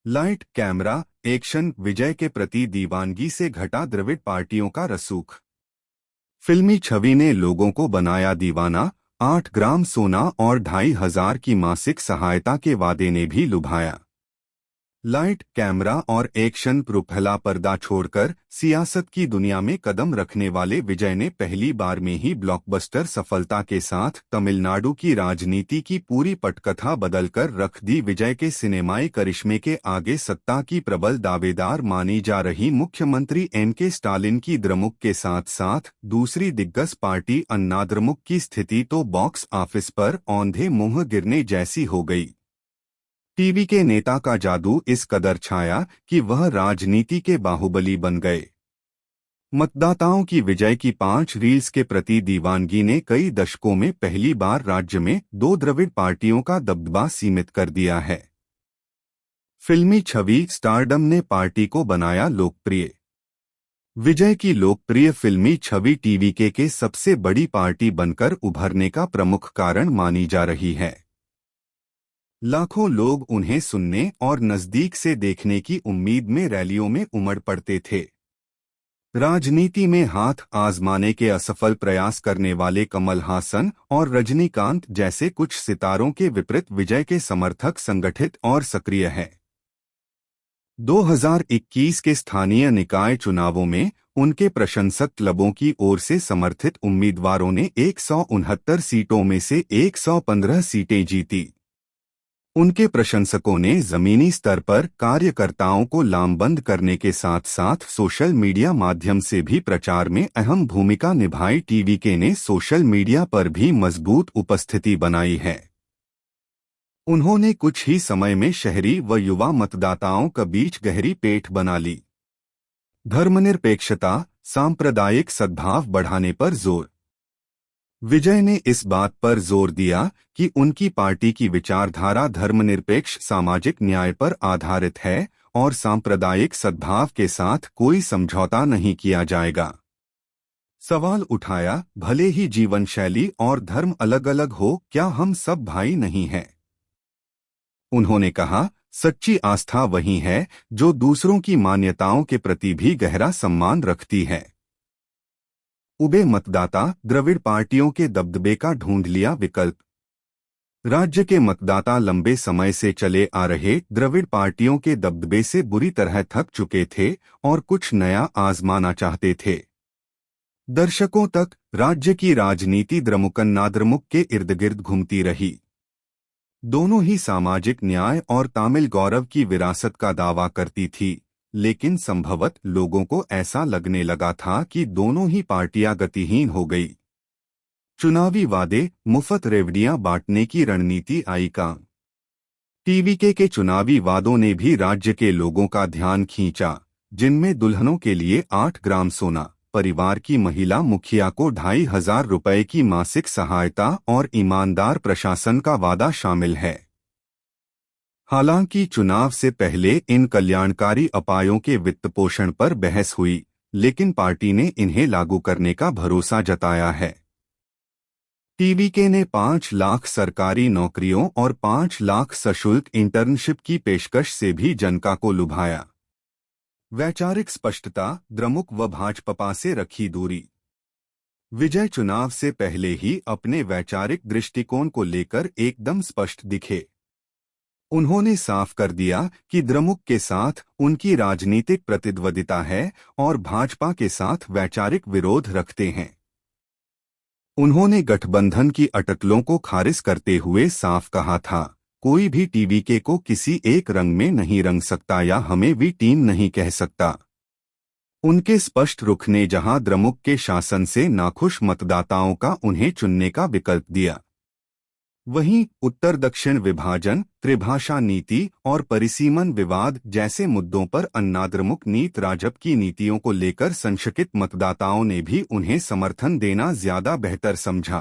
Light camera action विजय के प्रति दीवानगी से घटा द्रविड़ पार्टियों का रसूख। फिल्मी छवि ने लोगों को बनाया दीवाना। 8 ग्राम सोना और 2,500 की मासिक सहायता के वादे ने भी लुभाया। लाइट कैमरा और एक्शन पर फैला पर्दा छोड़कर सियासत की दुनिया में कदम रखने वाले विजय ने पहली बार में ही ब्लॉकबस्टर सफलता के साथ तमिलनाडु की राजनीति की पूरी पटकथा बदलकर रख दी। विजय के सिनेमाई करिश्मे के आगे सत्ता की प्रबल दावेदार मानी जा रही मुख्यमंत्री एम.के. स्टालिन की द्रमुक के साथ साथ दूसरी दिग्गज पार्टी अन्ना द्रमुक की स्थिति तो बॉक्स ऑफिस पर औंधे मुंह गिरने जैसी हो गई। टीवी के नेता का जादू इस कदर छाया कि वह राजनीति के बाहुबली बन गए। मतदाताओं की विजय की 5 रील्स के प्रति दीवानगी ने कई दशकों में पहली बार राज्य में 2 द्रविड़ पार्टियों का दबदबा सीमित कर दिया है। फिल्मी छवि स्टारडम ने पार्टी को बनाया लोकप्रिय। विजय की लोकप्रिय फिल्मी छवि टीवीके के सबसे बड़ी पार्टी बनकर उभरने का प्रमुख कारण मानी जा रही है। लाखों लोग उन्हें सुनने और नजदीक से देखने की उम्मीद में रैलियों में उमड़ पड़ते थे। राजनीति में हाथ आजमाने के असफल प्रयास करने वाले कमल हासन और रजनीकांत जैसे कुछ सितारों के विपरीत विजय के समर्थक संगठित और सक्रिय हैं। 2021 के स्थानीय निकाय चुनावों में उनके प्रशंसक क्लबों की ओर से समर्थित उम्मीदवारों ने 169 सीटों में से 115 सीटें जीती। उनके प्रशंसकों ने जमीनी स्तर पर कार्यकर्ताओं को लामबंद करने के साथ साथ सोशल मीडिया माध्यम से भी प्रचार में अहम भूमिका निभाई। टीवीके ने सोशल मीडिया पर भी मजबूत उपस्थिति बनाई है। उन्होंने कुछ ही समय में शहरी व युवा मतदाताओं के बीच गहरी पेठ बना ली। धर्मनिरपेक्षता, सांप्रदायिक सद्भाव बढ़ाने पर जोर। विजय ने इस बात पर जोर दिया कि उनकी पार्टी की विचारधारा धर्मनिरपेक्ष सामाजिक न्याय पर आधारित है और सांप्रदायिक सद्भाव के साथ कोई समझौता नहीं किया जाएगा। सवाल उठाया, भले ही जीवन शैली और धर्म अलग अलग हो, क्या हम सब भाई नहीं हैं? उन्होंने कहा, सच्ची आस्था वही है जो दूसरों की मान्यताओं के प्रति भी गहरा सम्मान रखती है। उबे मतदाता द्रविड़ पार्टियों के दबदबे का ढूंढ लिया विकल्प। राज्य के मतदाता लंबे समय से चले आ रहे द्रविड़ पार्टियों के दबदबे से बुरी तरह थक चुके थे और कुछ नया आजमाना चाहते थे। दर्शकों तक राज्य की राजनीति द्रमुक के इर्द गिर्द घूमती रही। दोनों ही सामाजिक न्याय और तमिल गौरव की विरासत का दावा करती थी, लेकिन संभवत लोगों को ऐसा लगने लगा था कि दोनों ही पार्टियां गतिहीन हो गई। चुनावी वादे, मुफ्त रेवड़ियां बांटने की रणनीति आई काम। टीवीके के चुनावी वादों ने भी राज्य के लोगों का ध्यान खींचा, जिनमें दुल्हनों के लिए 8 ग्राम सोना, परिवार की महिला मुखिया को 2,500 रुपए की मासिक सहायता और ईमानदार प्रशासन का वादा शामिल है। हालांकि चुनाव से पहले इन कल्याणकारी उपायों के वित्तपोषण पर बहस हुई, लेकिन पार्टी ने इन्हें लागू करने का भरोसा जताया है। टीवीके ने 5 लाख सरकारी नौकरियों और 5 लाख सशुल्क इंटर्नशिप की पेशकश से भी जनता को लुभाया। वैचारिक स्पष्टता, द्रमुक व भाजपा से रखी दूरी। विजय चुनाव से पहले ही अपने वैचारिक दृष्टिकोण को लेकर एकदम स्पष्ट दिखे। उन्होंने साफ कर दिया कि द्रमुक के साथ उनकी राजनीतिक प्रतिद्वंदिता है और भाजपा के साथ वैचारिक विरोध रखते हैं। उन्होंने गठबंधन की अटकलों को खारिज करते हुए साफ कहा था, कोई भी टीवीके को किसी एक रंग में नहीं रंग सकता या हमें भी टीम नहीं कह सकता। उनके स्पष्ट रुख ने जहां द्रमुक के शासन से नाखुश मतदाताओं का उन्हें चुनने का विकल्प दिया, वहीं उत्तर दक्षिण विभाजन, त्रिभाषा नीति और परिसीमन विवाद जैसे मुद्दों पर अन्ना द्रमुक नीत राजप की नीतियों को लेकर संशयित मतदाताओं ने भी उन्हें समर्थन देना ज्यादा बेहतर समझा।